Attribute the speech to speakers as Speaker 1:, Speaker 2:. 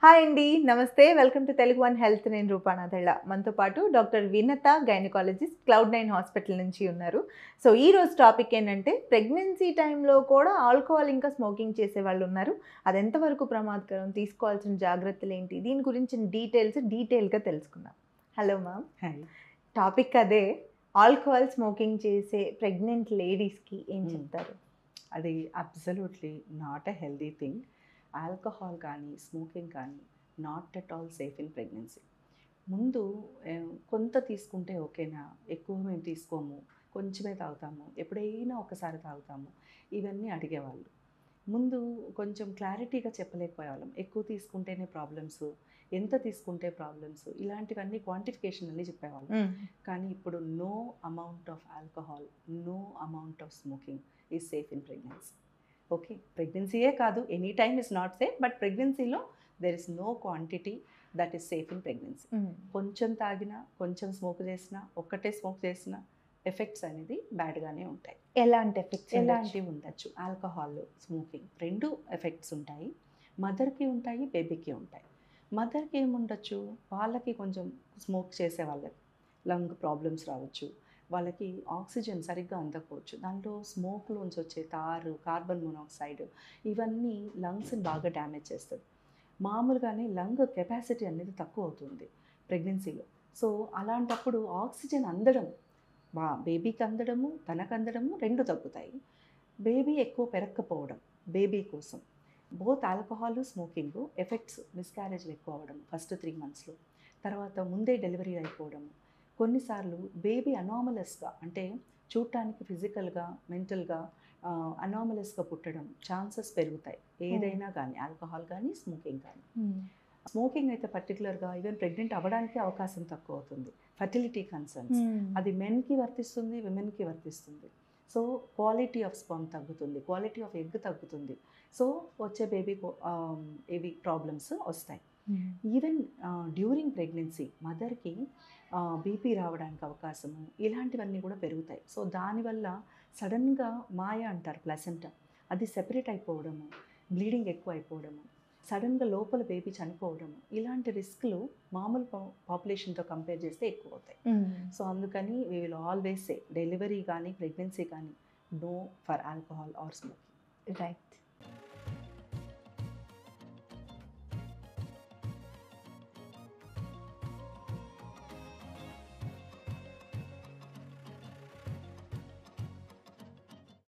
Speaker 1: Hi అండి. నమస్తే. Welcome to Telugu one health. నేను రూపానాథళ్ళ. మనతో పాటు డాక్టర్ వినత గైనకాలజిస్ట్ క్లౌడ్9 హాస్పిటల్ నుంచి ఉన్నారు. సో ఈరోజు టాపిక్ ఏంటంటే ప్రెగ్నెన్సీ టైంలో కూడా ఆల్కహాల్ ఇంకా స్మోకింగ్ చేసేవాళ్ళు ఉన్నారు. అది ఎంతవరకు ప్రమాదకరం, తీసుకోవాల్సిన జాగ్రత్తలు ఏంటి, దీని గురించి డీటెయిల్గా తెలుసుకుందాం. Hello ma'am.
Speaker 2: హాయ్.
Speaker 1: టాపిక్ అదే. ఆల్కహాల్ స్మోకింగ్ చేసే ప్రెగ్నెంట్ లేడీస్కి ఏం చెప్తారు?
Speaker 2: అది absolutely not a healthy thing. Alcohol కానీ స్మోకింగ్ కానీ not at all safe in pregnancy. ముందు కొంత తీసుకుంటే ఓకేనా, ఎక్కువ మేము తీసుకోము, కొంచెమే తాగుతాము, ఎప్పుడైనా ఒకసారి తాగుతాము, ఇవన్నీ అడిగేవాళ్ళు. ముందు కొంచెం క్లారిటీగా చెప్పలేకపోయేవాళ్ళం. ఎక్కువ తీసుకుంటేనే ప్రాబ్లమ్స్, ఎంత తీసుకుంటే ప్రాబ్లమ్స్, ఇలాంటివన్నీ క్వాంటిఫికేషన్ అని చెప్పేవాళ్ళం. కానీ ఇప్పుడు no amount of alcohol, no amount of smoking is safe in pregnancy. Okay, ప్రెగ్నెన్సీయే కాదు, any time is not safe, but ప్రెగ్నెన్సీలో there is no quantity that is safe in pregnancy. కొంచెం తాగినా, కొంచెం స్మోక్ చేసినా, ఒక్కటే స్మోక్ చేసినా ఎఫెక్ట్స్ అనేది బ్యాడ్గానే ఉంటాయి.
Speaker 1: ఎలాంటి ఎఫెక్ట్స్?
Speaker 2: ఎలాంటివి ఉండొచ్చు? ఆల్కహాల్, స్మోకింగ్ రెండు ఎఫెక్ట్స్ ఉంటాయి. మదర్కి ఉంటాయి, బేబీకి ఉంటాయి. మదర్కి ఏముండొచ్చు, వాళ్ళకి కొంచెం స్మోక్ చేసే వాళ్ళకి లంగ్ ప్రాబ్లమ్స్ రావచ్చు, వాళ్ళకి ఆక్సిజన్ సరిగ్గా అందకపోవచ్చు, దాంట్లో స్మోక్లోంచి వచ్చే తారు, కార్బన్ మోనాక్సైడ్ ఇవన్నీ లంగ్స్ని బాగా డ్యామేజ్ చేస్తుంది. మామూలుగానే లంగ్ కెపాసిటీ అనేది తక్కువ అవుతుంది ప్రెగ్నెన్సీలో. సో అలాంటప్పుడు ఆక్సిజన్ అందడం, బేబీకి అందడము, తనకు అందడము రెండు తగ్గుతాయి. బేబీ ఎక్కువ పెరగకపోవడం, బేబీ కోసం బోత్ ఆల్కహాల్ స్మోకింగ్ ఎఫెక్ట్స్ మిస్క్యారేజ్లు ఎక్కువ అవ్వడం ఫస్ట్ 3 monthsలో, తర్వాత ముందే డెలివరీ అయిపోవడము, కొన్నిసార్లు బేబీ అనామలస్గా, అంటే చూడటానికి ఫిజికల్గా మెంటల్గా అనామలస్గా పుట్టడం ఛాన్సెస్ పెరుగుతాయి. ఏదైనా కానీ, ఆల్కహాల్ కానీ స్మోకింగ్ కానీ. స్మోకింగ్ అయితే పర్టికులర్గా ఈవెన్ ప్రెగ్నెంట్ అవ్వడానికి అవకాశం తక్కువ అవుతుంది. ఫర్టిలిటీ కన్సర్న్స్, అది మెన్కి వర్తిస్తుంది, విమెన్కి వర్తిస్తుంది. సో క్వాలిటీ ఆఫ్ స్పర్మ్ తగ్గుతుంది, క్వాలిటీ ఆఫ్ ఎగ్ తగ్గుతుంది. సో వచ్చే బేబీకి ఇవి ప్రాబ్లమ్స్ వస్తాయి. ఈవెన్ డ్యూరింగ్ ప్రెగ్నెన్సీ మదర్కి బీపీ రావడానికి అవకాశము, ఇలాంటివన్నీ కూడా పెరుగుతాయి. సో దానివల్ల సడన్గా మాయ అంటారు, ప్లసెంటా అది సెపరేట్ అయిపోవడము, బ్లీడింగ్ ఎక్కువ అయిపోవడము, సడన్గా లోపల బేబీ చనిపోవడము, ఇలాంటి రిస్క్లు మామూలు పాపులేషన్తో కంపేర్ చేస్తే ఎక్కువ అవుతాయి. సో అందుకని we will always say, delivery కానీ ప్రెగ్నెన్సీ కానీ no for alcohol or smoking.
Speaker 1: Right.